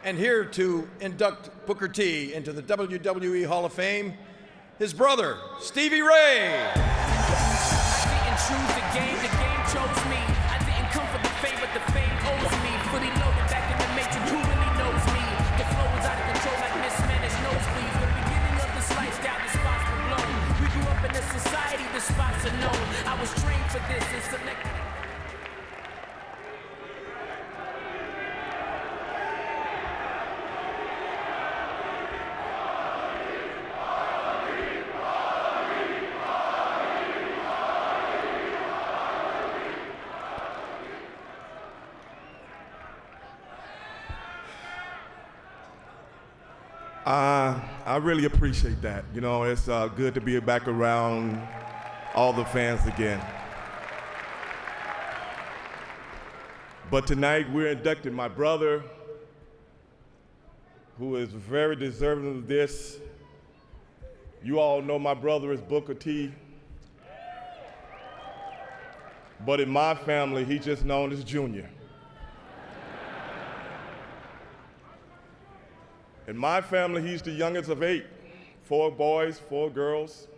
And here to induct Booker T into the WWE Hall of Fame, his brother, Stevie Ray. I didn't choose the game chose me. I didn't come for the fame, but the fame owes me. Fully loaded back in the matrix, who really knows me? The flow is out of control like mismanaged nosebleeds. The beginning of this lifestyle, the spots were blown. We grew up in a society, the spots are known. I was trained for this and selected. I really appreciate that. You know, it's good to be back around all the fans again. But tonight we're inducting my brother, who is very deserving of this. You all know my brother is Booker T. But in my family, he's just known as Junior. In my family, he's the youngest of 8, 4 boys, 4 girls.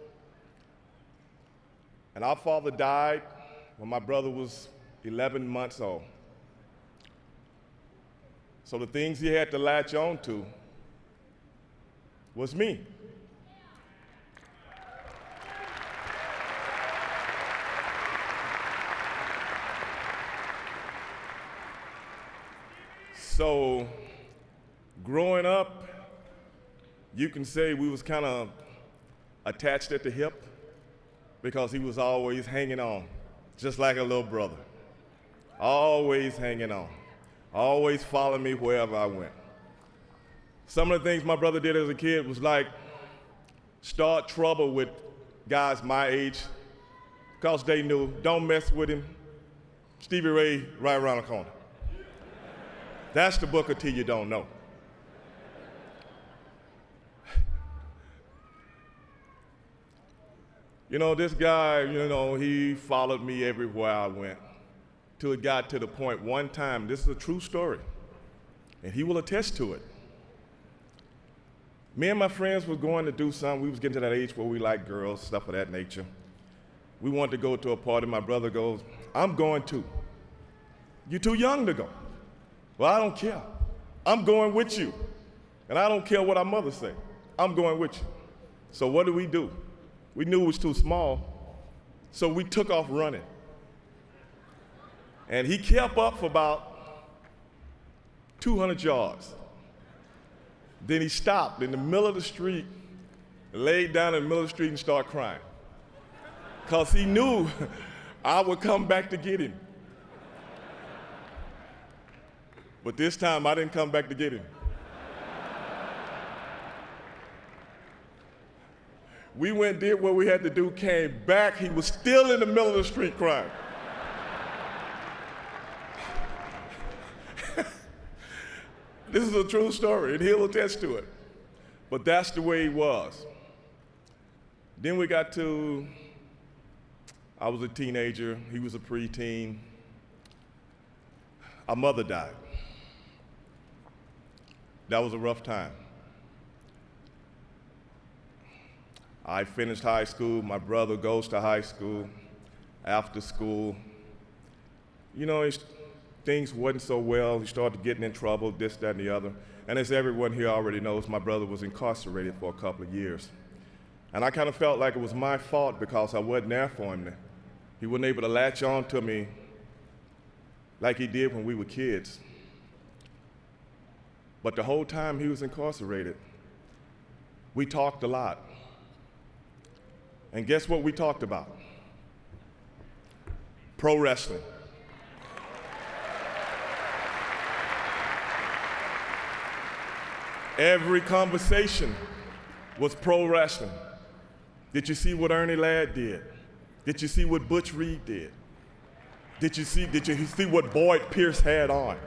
And our father died when my brother was 11 months old. So the things he had to latch on to was me. So growing up, you can say we was kind of attached at the hip because he was always hanging on, just like a little brother. Always hanging on, always following me wherever I went. Some of the things my brother did as a kid was like start trouble with guys my age because they knew, don't mess with him. Stevie Ray right around the corner. That's the Booker T you don't know. You know, this guy, he followed me everywhere I went till it got to the point one time, this is a true story, and he will attest to it. Me and my friends were going to do something. We was getting to that age where we like girls, stuff of that nature. We wanted to go to a party. My brother goes, I'm going too. You're too young to go. Well, I don't care. I'm going with you. And I don't care what our mother say. I'm going with you. So what do? We knew it was too small, so we took off running. And he kept up for about 200 yards. Then he stopped in the middle of the street, laid down in the middle of the street and started crying. Because he knew I would come back to get him. But this time I didn't come back to get him. We went, did what we had to do, came back. He was still in the middle of the street crying. This is a true story, and he'll attest to it. But that's the way he was. Then we got to, I was a teenager, he was a preteen. Our mother died. That was a rough time. I finished high school, my brother goes to high school. After school, things wasn't so well. He started getting in trouble, this, that, and the other. And as everyone here already knows, my brother was incarcerated for a couple of years. And I kind of felt like it was my fault because I wasn't there for him. He wasn't able to latch on to me like he did when we were kids. But the whole time he was incarcerated, we talked a lot. And guess what we talked about? Pro wrestling. Every conversation was pro wrestling. Did you see what Ernie Ladd did? Did you see what Butch Reed did? Did you see what Boyd Pierce had on?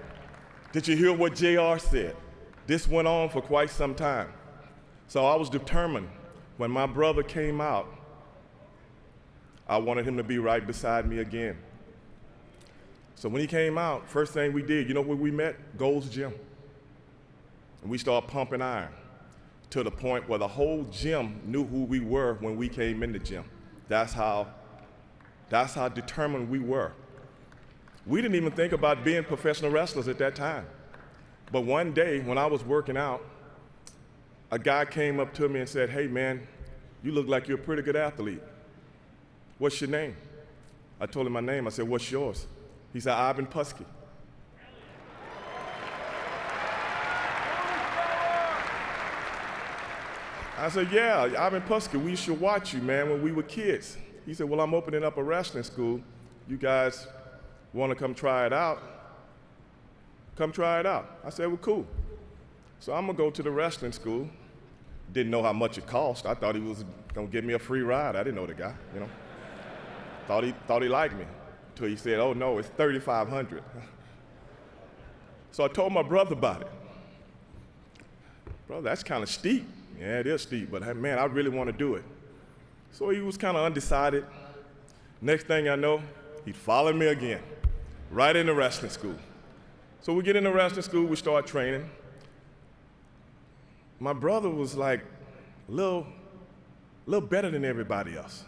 Did you hear what JR said? This went on for quite some time. So I was determined when my brother came out, I wanted him to be right beside me again. So when he came out, first thing we did, you know where we met? Gold's Gym. and we started pumping iron to the point where the whole gym knew who we were when we came in the gym. That's how determined we were. We didn't even think about being professional wrestlers at that time. But one day when I was working out, a guy came up to me and said, "Hey man, you look like you're a pretty good athlete. What's your name?" I told him my name. I said, "What's yours?" He said, "Ivan Pusky." I said, "Yeah, Ivan Pusky, we used to watch you, man, when we were kids." He said, "Well, I'm opening up a wrestling school. You guys want to come try it out? Come try it out." I said, "Well, cool." So I'm gonna go to the wrestling school. Didn't know how much it cost. I thought he was gonna give me a free ride. I didn't know the guy, you know. Thought he liked me, until he said, "Oh no, it's $3,500. So I told my brother about it. "Brother, that's kind of steep." "Yeah, it is steep, but hey, man, I really want to do it." So he was kind of undecided. Next thing I know, he followed me again, right into wrestling school. So we get into wrestling school, we start training. My brother was like a little better than everybody else.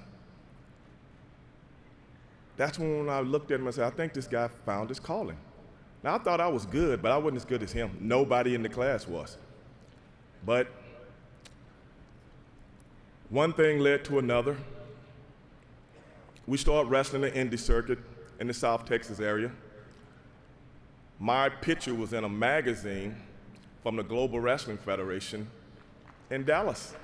That's when I looked at him and said, "I think this guy found his calling." Now I thought I was good, but I wasn't as good as him. Nobody in the class was. But one thing led to another. We started wrestling the indie circuit in the South Texas area. My picture was in a magazine from the Global Wrestling Federation in Dallas.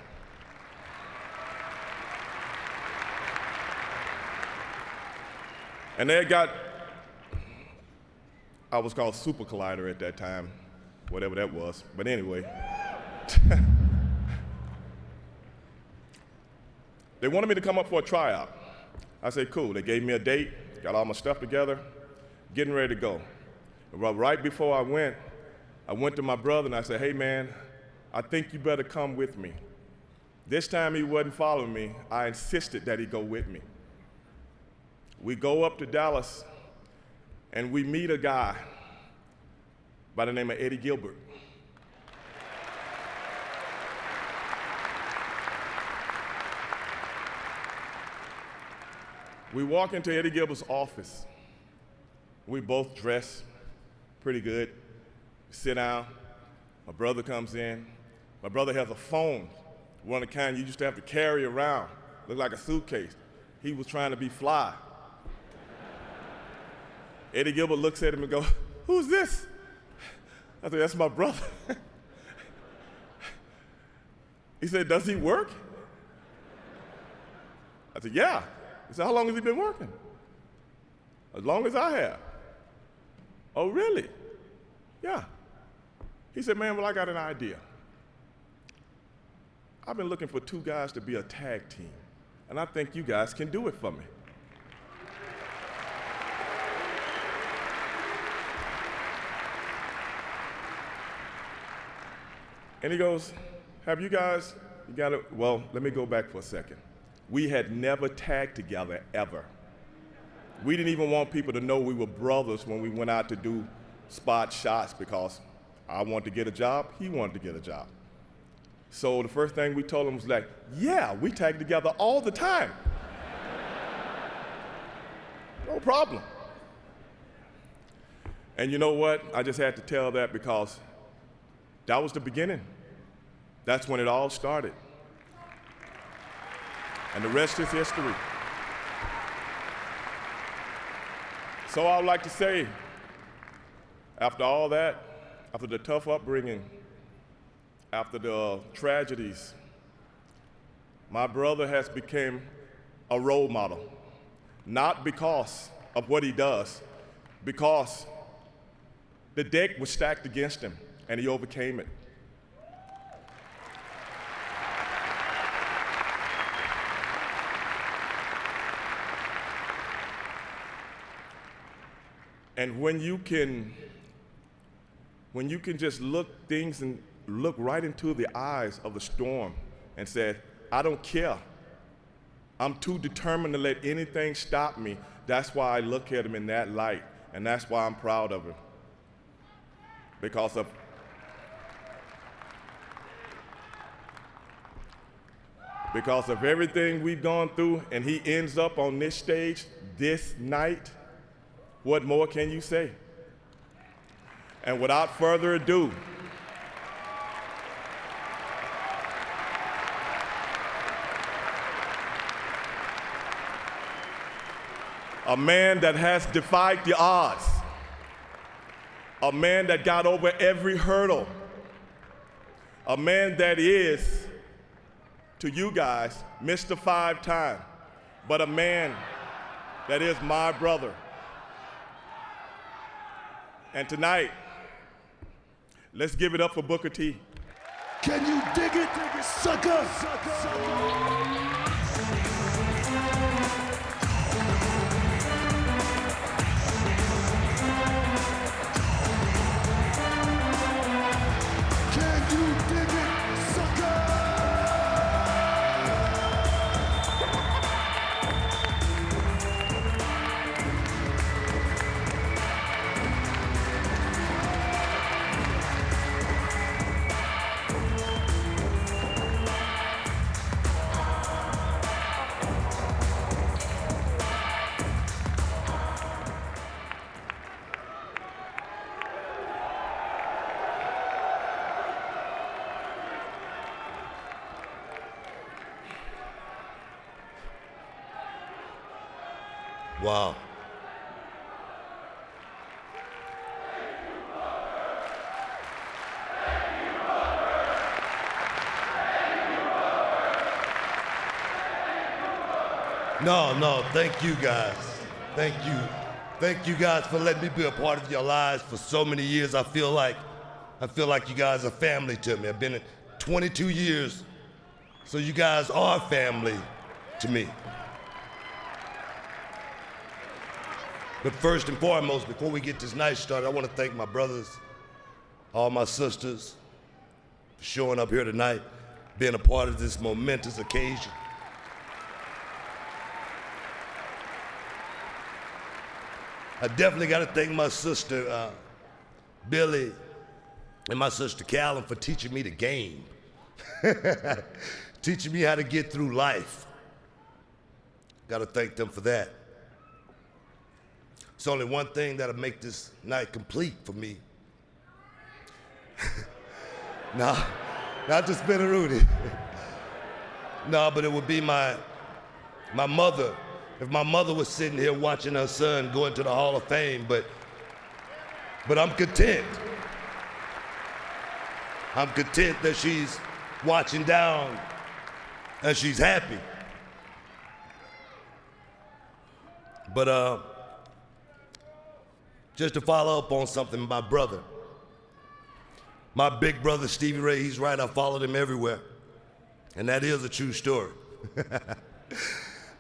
And they got, I was called Super Collider at that time, whatever that was. But anyway. They wanted me to come up for a tryout. I said, cool. They gave me a date, got all my stuff together, getting ready to go. But right before I went to my brother and I said, "Hey man, I think you better come with me." This time he wasn't following me. I insisted that he go with me. We go up to Dallas and we meet a guy by the name of Eddie Gilbert. We walk into Eddie Gilbert's office. We both dress pretty good. We sit down. My brother comes in. My brother has a phone, one of the kind you used to have to carry around, looked like a suitcase. He was trying to be fly. Eddie Gilbert looks at him and goes, "Who's this?" I said, "That's my brother." He said, "Does he work?" I said, "Yeah." He said, "How long has he been working?" "As long as I have." "Oh, really?" "Yeah." He said, "Man, well, I got an idea. I've been looking for two guys to be a tag team, and I think you guys can do it for me." And he goes, "Have you guys, you got it?" Well, let me go back for a second. We had never tagged together, ever. We didn't even want people to know we were brothers when we went out to do spot shots because I wanted to get a job, he wanted to get a job. So the first thing we told him was like, "Yeah, we tag together all the time." No problem. And you know what? I just had to tell that because that was the beginning. That's when it all started. And the rest is history. So I would like to say, after all that, after the tough upbringing, after the tragedies, my brother has become a role model, not because of what he does, because the deck was stacked against him and he overcame it. And when you can just look things and look right into the eyes of the storm and say, "I don't care. I'm too determined to let anything stop me." That's why I look at him in that light, and that's why I'm proud of him. Because of because of everything we've gone through, and he ends up on this stage this night, what more can you say? And without further ado, a man that has defied the odds, a man that got over every hurdle, a man that is, to you guys, Mr. 5-time, but a man that is my brother. And tonight, let's give it up for Booker T. Can you dig it, sucker? Can you dig it, sucker? Wow. No, thank you guys. Thank you. Thank you guys for letting me be a part of your lives for so many years. I feel like you guys are family to me. I've been in 22 years, so you guys are family to me. But first and foremost, before we get this night started, I want to thank my brothers, all my sisters, for showing up here tonight, being a part of this momentous occasion. I definitely got to thank my sister, Billy, and my sister Callum for teaching me the game. Teaching me how to get through life. Got to thank them for that. It's only one thing that'll make this night complete for me. Nah, not to spin a Rudy. No, but it would be my mother. If my mother was sitting here watching her son go into the Hall of Fame, but I'm content. I'm content that she's watching down and she's happy. But just to follow up on something, my brother, my big brother Stevie Ray, he's right, I followed him everywhere. And that is a true story.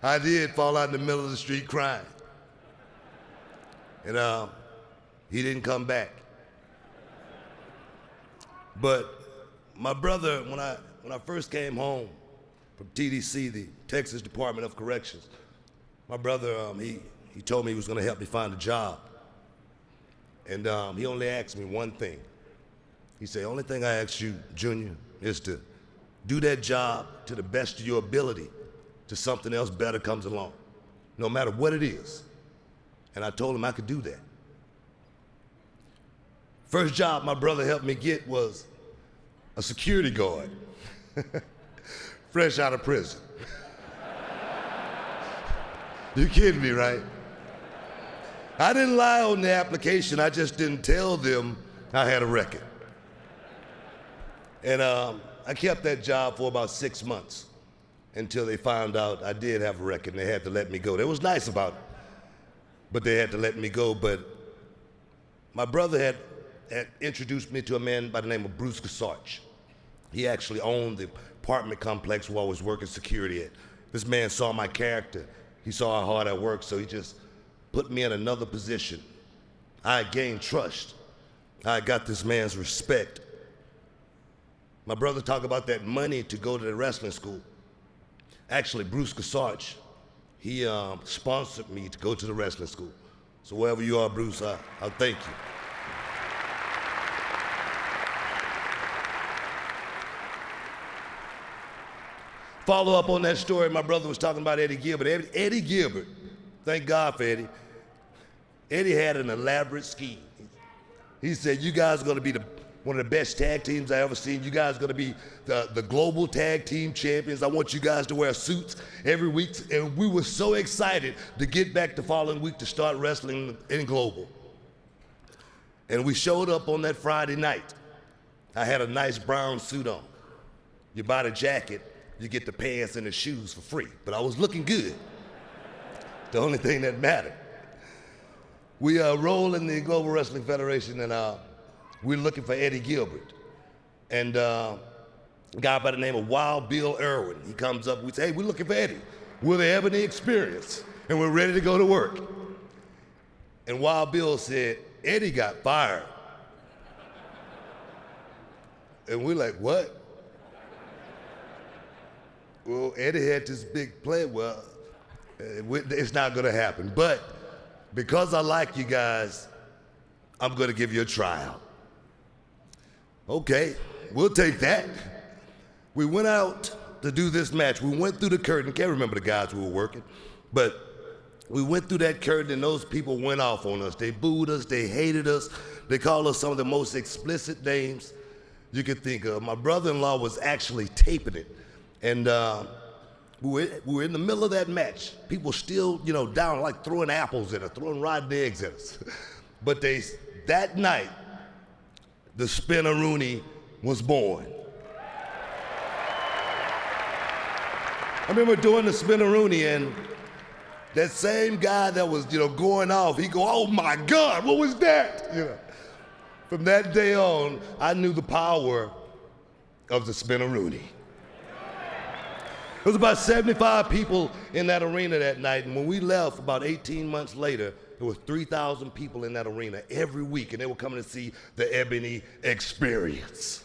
I did fall out in the middle of the street crying. And he didn't come back. But my brother, when I first came home from TDC, the Texas Department of Corrections, my brother, he told me he was gonna help me find a job. And he only asked me one thing. He said, only thing I ask you, Junior, is to do that job to the best of your ability till something else better comes along, no matter what it is. And I told him I could do that. First job my brother helped me get was a security guard, fresh out of prison. You kidding me, right? I didn't lie on the application, I just didn't tell them I had a record. And I kept that job for about 6 months until they found out I did have a record and they had to let me go. They was nice about it, but they had to let me go. But my brother had introduced me to a man by the name of Bruce Gasarch. He actually owned the apartment complex where I was working security at. This man saw my character. He saw how hard I worked, so he just put me in another position. I gained trust. I got this man's respect. My brother talked about that money to go to the wrestling school. Actually, Bruce Gasarch, he sponsored me to go to the wrestling school. So wherever you are, Bruce, I'll thank you. Follow up on that story, my brother was talking about Eddie Gilbert. Eddie Gilbert, thank God for Eddie. Eddie had an elaborate scheme. He said, you guys are gonna be one of the best tag teams I ever seen. You guys are gonna be the global tag team champions. I want you guys to wear suits every week. And we were so excited to get back the following week to start wrestling in global. And we showed up on that Friday night. I had a nice brown suit on. You buy the jacket, you get the pants and the shoes for free. But I was looking good. The only thing that mattered. We roll in the Global Wrestling Federation, and we're looking for Eddie Gilbert. And a guy by the name of Wild Bill Irwin, he comes up, we say, hey, we're looking for Eddie. We're the Ebony Experience, and we're ready to go to work. And Wild Bill said, Eddie got fired. And we're like, what? Well, Eddie had this big plan. Well, it's not gonna happen. But because I like you guys, I'm gonna give you a tryout. Okay, we'll take that. We went out to do this match. We went through the curtain. Can't remember the guys who were working, but we went through that curtain and those people went off on us. They booed us, they hated us. They called us some of the most explicit names you could think of. My brother-in-law was actually taping it. And we were in the middle of that match. People still, down, like throwing apples at us, throwing rotten eggs at us. But that night, the Spinaroonie was born. I remember doing the Spinaroonie, and that same guy that was, going off, he go, oh my God, what was that? From that day on, I knew the power of the Spinaroonie. There was about 75 people in that arena that night, and when we left about 18 months later, there were 3,000 people in that arena every week, and they were coming to see the Ebony Experience.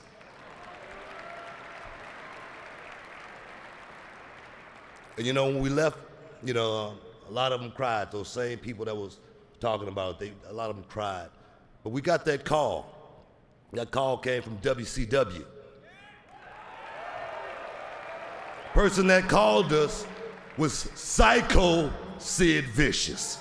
And when we left, a lot of them cried. Those same people that was talking about it, a lot of them cried. But we got that call. That call came from WCW. Person that called us was Psycho Sid Vicious.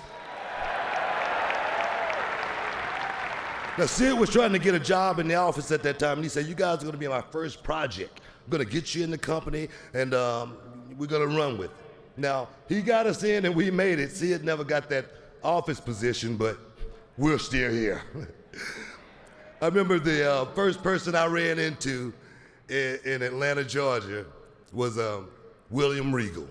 Now, Sid was trying to get a job in the office at that time, and he said, you guys are gonna be my first project. I'm gonna get you in the company, and we're gonna run with it. Now, he got us in, and we made it. Sid never got that office position, but we're still here. I remember the first person I ran into in Atlanta, Georgia, was William Regal.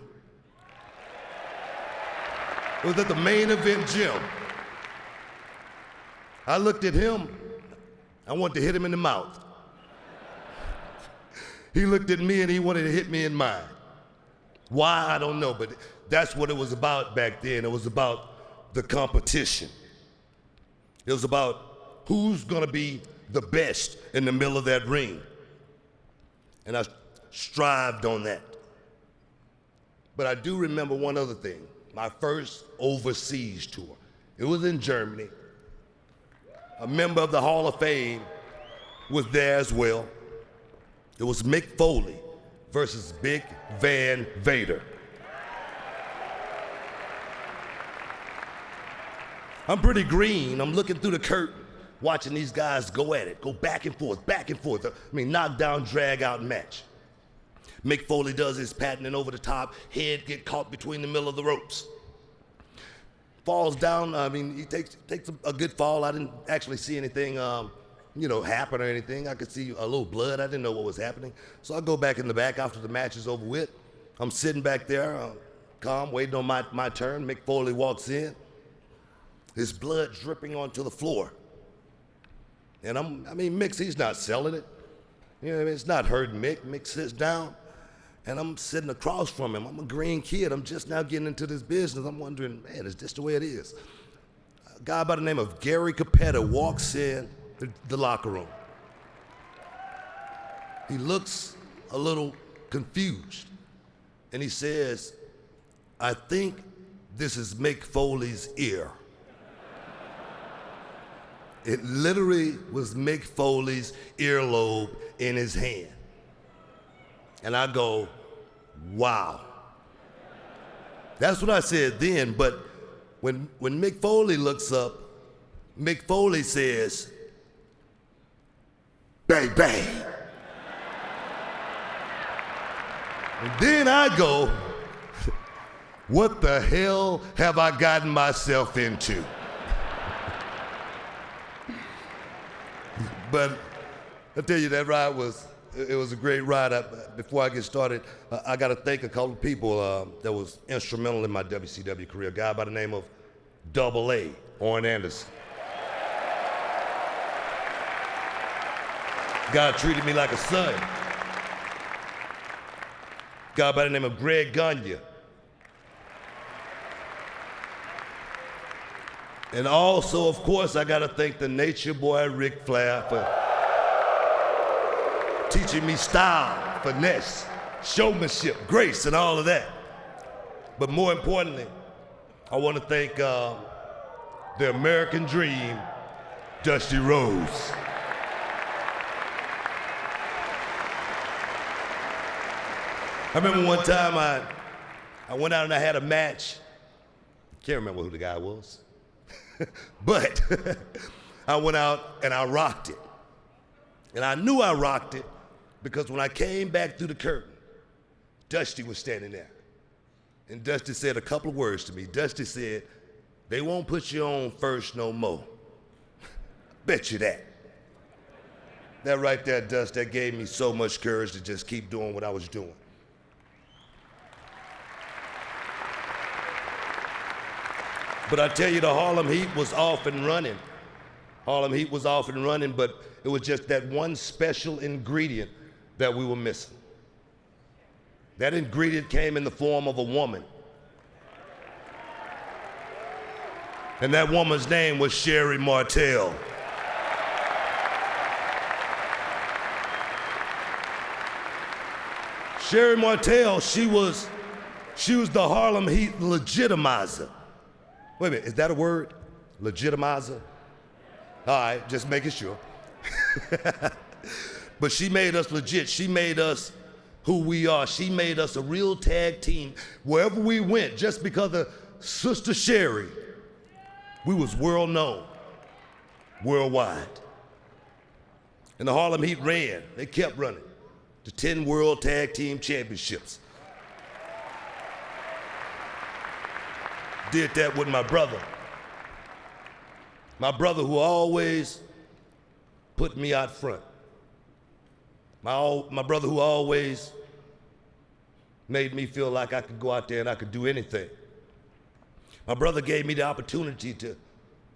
It was at the Main Event Gym. I looked at him, I wanted to hit him in the mouth. He looked at me and he wanted to hit me in mine. Why, I don't know, but that's what it was about back then. It was about the competition. It was about who's gonna be the best in the middle of that ring. And I strived on that. But I do remember one other thing, my first overseas tour. It was in Germany. A member of the Hall of Fame was there as well. It was Mick Foley versus Big Van Vader. I'm pretty green. I'm looking through the curtain, watching these guys go at it, go back and forth, back and forth. Knock down, drag out match. Mick Foley does his patenting over the top, head get caught between the middle of the ropes. Falls down, he takes a good fall. I didn't actually see anything, happen or anything. I could see a little blood. I didn't know what was happening. So I go back in the back after the match is over with. I'm sitting back there, calm, waiting on my turn. Mick Foley walks in. His blood dripping onto the floor. And Mick, he's not selling it. It's not hurting Mick. Mick sits down, and I'm sitting across from him. I'm a green kid. I'm just now getting into this business. I'm wondering, man, is this the way it is? A guy by the name of Gary Capetta walks in the locker room. He looks a little confused, and he says, I think this is Mick Foley's ear. It literally was Mick Foley's earlobe in his hand. And I go, wow. That's what I said then, but when Mick Foley looks up, Mick Foley says, bang, bang. And then I go, what the hell have I gotten myself into? But I tell you, that ride was a great ride. Before I get started, I got to thank a couple of people that was instrumental in my WCW career. A guy by the name of Double A, Orrin Anderson. Guy treated me like a son. Guy by the name of Greg Gagne. And also, of course, I got to thank the nature boy Ric Flair for teaching me style, finesse, showmanship, grace, and all of that. But more importantly, I want to thank the American Dream, Dusty Rhodes. I remember one time I went out and I had a match. Can't remember who the guy was. But I went out and I rocked it. And I knew I rocked it because when I came back through the curtain, Dusty was standing there. And Dusty said a couple of words to me. Dusty said, they won't put you on first no more. Bet you that. That right there, Dusty, that gave me so much courage to just keep doing what I was doing. But I tell you, the Harlem Heat was off and running. Harlem Heat was off and running, but it was just that one special ingredient that we were missing. That ingredient came in the form of a woman. And that woman's name was Sherry Martel. Sherry Martel, she was the Harlem Heat legitimizer. Wait a minute, is that a word? Legitimizer? All right, just making sure. But she made us legit. She made us who we are. She made us a real tag team. Wherever we went, just because of Sister Sherry, we was world known, worldwide. And the Harlem Heat ran. They kept running to 10 World Tag Team Championships. Did that with my brother. My brother who always put me out front. My brother who always made me feel like I could go out there and I could do anything. My brother gave me the opportunity to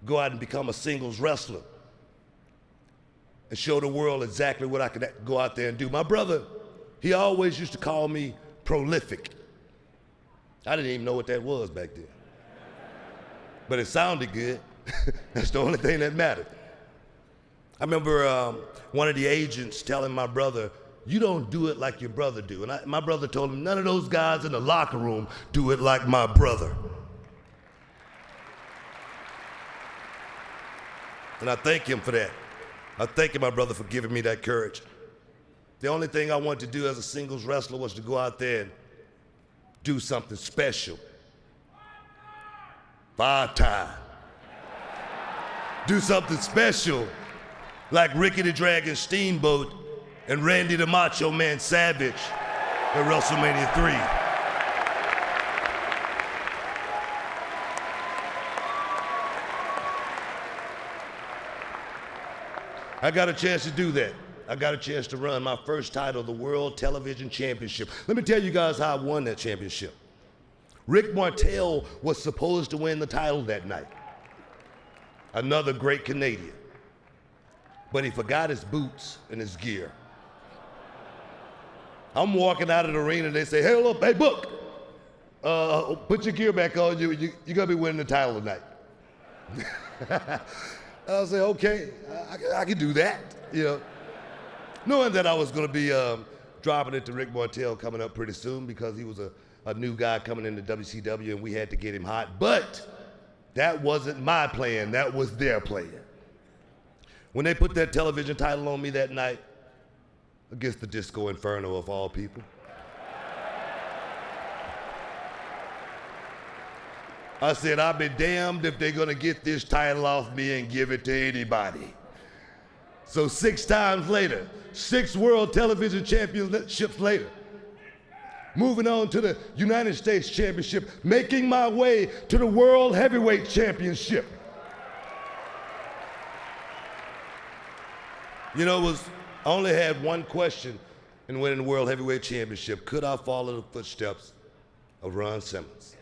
go out and become a singles wrestler and show the world exactly what I could go out there and do. My brother, he always used to call me prolific. I didn't even know what that was back then. But it sounded good. That's the only thing that mattered. I remember one of the agents telling my brother, you don't do it like your brother do. And my brother told him, none of those guys in the locker room do it like my brother. And I thank him for that. I thank you, my brother, for giving me that courage. The only thing I wanted to do as a singles wrestler was to go out there and do something special. 5-time. Do something special like Ricky the Dragon Steamboat and Randy the Macho Man Savage at WrestleMania 3. I got a chance to do that. I got a chance to run my first title, the World Television Championship. Let me tell you guys how I won that championship. Rick Martel was supposed to win the title that night. Another great Canadian. But he forgot his boots and his gear. I'm walking out of the arena and they say, hey, look, hey, Book, put your gear back on. You're gonna be winning the title tonight. And I say, okay, I can do that, you know. Knowing that I was gonna be dropping it to Rick Martel coming up pretty soon because he was a new guy coming into WCW and we had to get him hot. But that wasn't my plan, that was their plan. When they put that television title on me that night, against the Disco Inferno of all people, I said, I'll be damned if they're gonna get this title off me and give it to anybody. So 6 times later, 6 world television championships later, moving on to the United States Championship, making my way to the World Heavyweight Championship. You know, I only had one question in winning the World Heavyweight Championship. Could I follow the footsteps of Ron Simmons?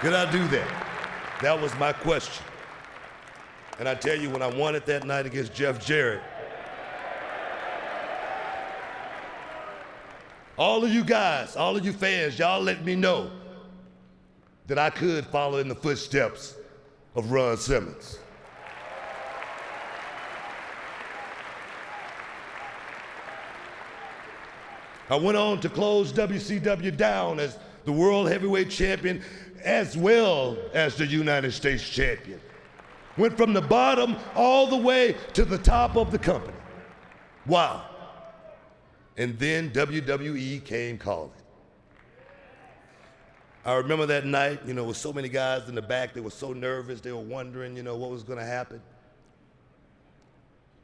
Could I do that? That was my question. And I tell you, when I won it that night against Jeff Jarrett, all of you guys, all of you fans, y'all let me know that I could follow in the footsteps of Ron Simmons. I went on to close WCW down as the World Heavyweight Champion as well as the United States Champion. Went from the bottom all the way to the top of the company. Wow. And then WWE came calling. I remember that night, you know, with so many guys in the back, they were so nervous, they were wondering, you know, what was gonna happen.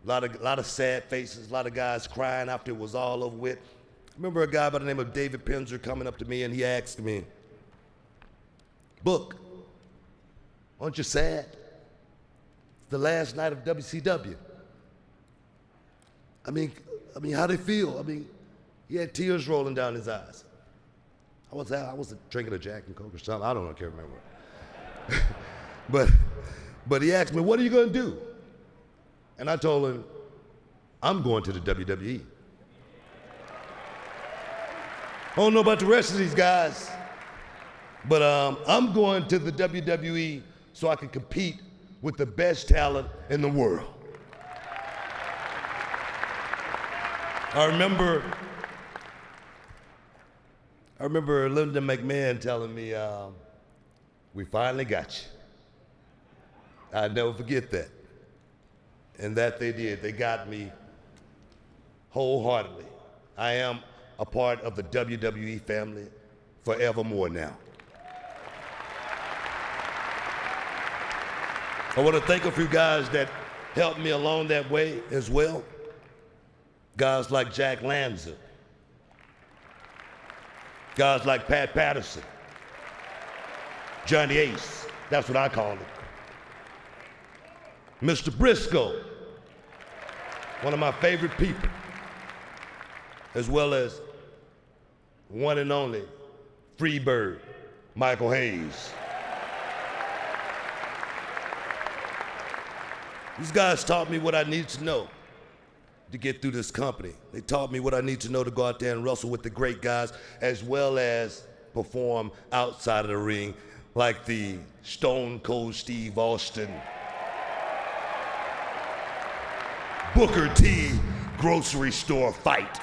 A lot of sad faces, a lot of guys crying after it was all over with. I remember a guy by the name of David Pinzer coming up to me and he asked me, Book, aren't you sad? It's the last night of WCW. I mean, how'd it feel? I mean, he had tears rolling down his eyes. I was drinking a Jack and Coke or something. I don't know, I can't remember. but he asked me, what are you gonna do? And I told him, I'm going to the WWE. I don't know about the rest of these guys, but I'm going to the WWE so I can compete with the best talent in the world. I remember Linda McMahon telling me, we finally got you. I'll never forget that. And that they did. They got me wholeheartedly. I am a part of the WWE family forevermore now. I want to thank a few guys that helped me along that way as well. Guys like Jack Lanza. Guys like Pat Patterson. Johnny Ace, that's what I call him. Mr. Briscoe, one of my favorite people, as well as one and only Freebird, Michael Hayes. These guys taught me what I need to know to get through this company. They taught me what I need to know to go out there and wrestle with the great guys, as well as perform outside of the ring, like the Stone Cold Steve Austin, Booker T grocery store fight.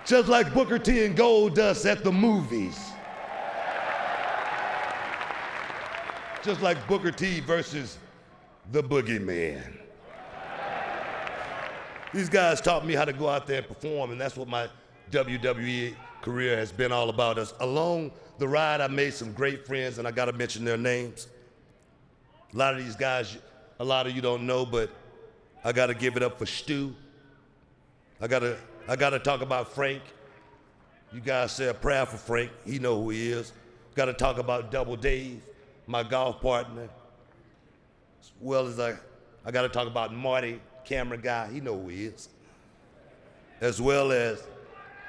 Just like Booker T and Goldust at the movies. Just like Booker T versus the Boogeyman. These guys taught me how to go out there and perform, and that's what my WWE career has been all about. Along the ride, I made some great friends, and I gotta mention their names. A lot of these guys, a lot of you don't know, but I gotta give it up for Stu. I gotta talk about Frank. You guys say a prayer for Frank. He know who he is. Gotta talk about Double Dave, my golf partner. As well as I gotta talk about Marty, camera guy. He know who he is. As well as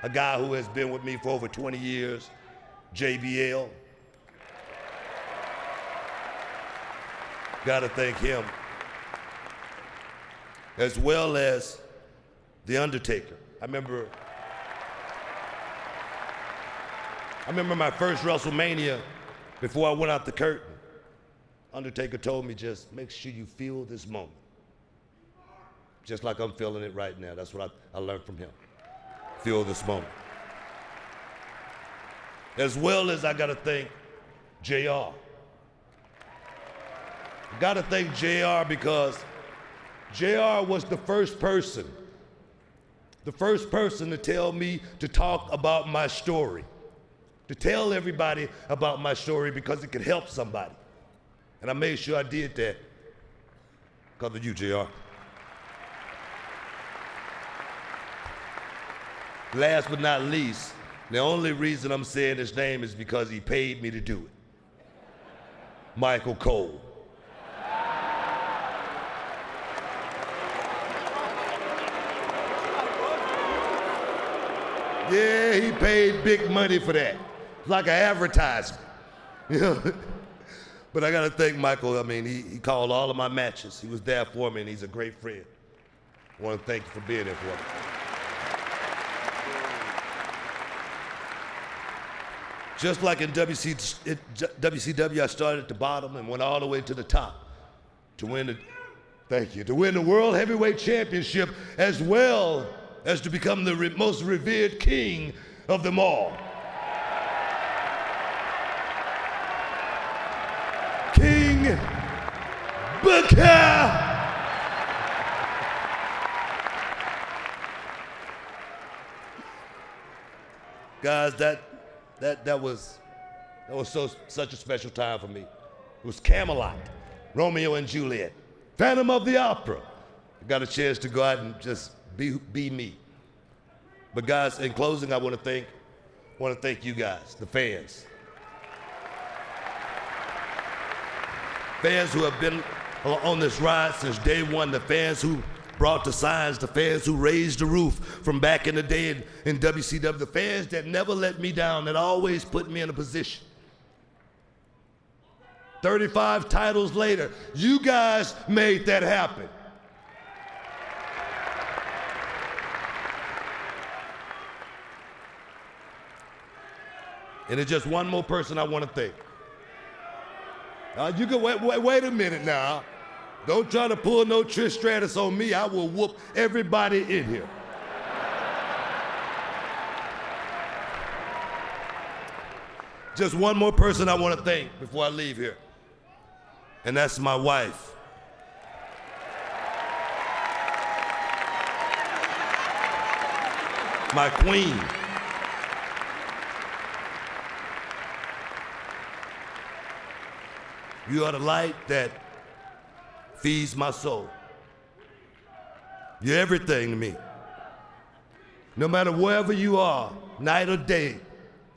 a guy who has been with me for over 20 years, JBL. Gotta thank him. As well as The Undertaker. I remember my first WrestleMania, before I went out the curtain, Undertaker told me, just make sure you feel this moment. Just like I'm feeling it right now. That's what I learned from him. Feel this moment. As well as I gotta thank JR. I gotta thank JR because JR was the first person the first person to tell me to talk about my story, to tell everybody about my story because it could help somebody. And I made sure I did that because of you, JR. Last but not least, the only reason I'm saying his name is because he paid me to do it. Michael Cole. Yeah, he paid big money for that. It's like an advertisement, you know. But I gotta thank Michael. I mean, he called all of my matches. He was there for me, and he's a great friend. I want to thank you for being there for me. Just like in WCW, I started at the bottom and went all the way to the top to win the World Heavyweight Championship, as well as to become the most revered king of them all. King Booker! Guys, that was such a special time for me. It was Camelot, Romeo and Juliet, Phantom of the Opera. I got a chance to go out and just be me. But guys, in closing, I want to thank you guys, the fans. Fans who have been on this ride since day one, the fans who brought the signs, the fans who raised the roof from back in the day in WCW, the fans that never let me down, that always put me in a position. 35 titles later, you guys made that happen. And there's just one more person I want to thank. You can wait a minute now. Don't try to pull no Trish Stratus on me. I will whoop everybody in here. Just one more person I want to thank before I leave here. And that's my wife. My queen. You are the light that feeds my soul. You're everything to me. No matter wherever you are, night or day,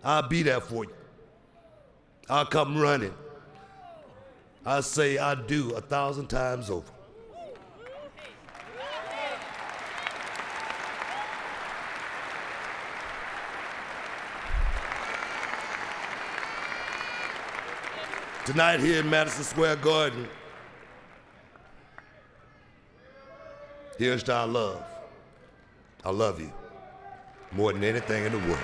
I'll be there for you. I'll come running. I'll say I do 1,000 times over. Tonight here in Madison Square Garden, here's to our love. I love you more than anything in the world.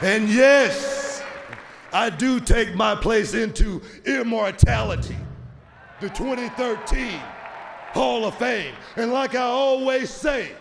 And yes, I do take my place into immortality, the 2013 Hall of Fame. And like I always say,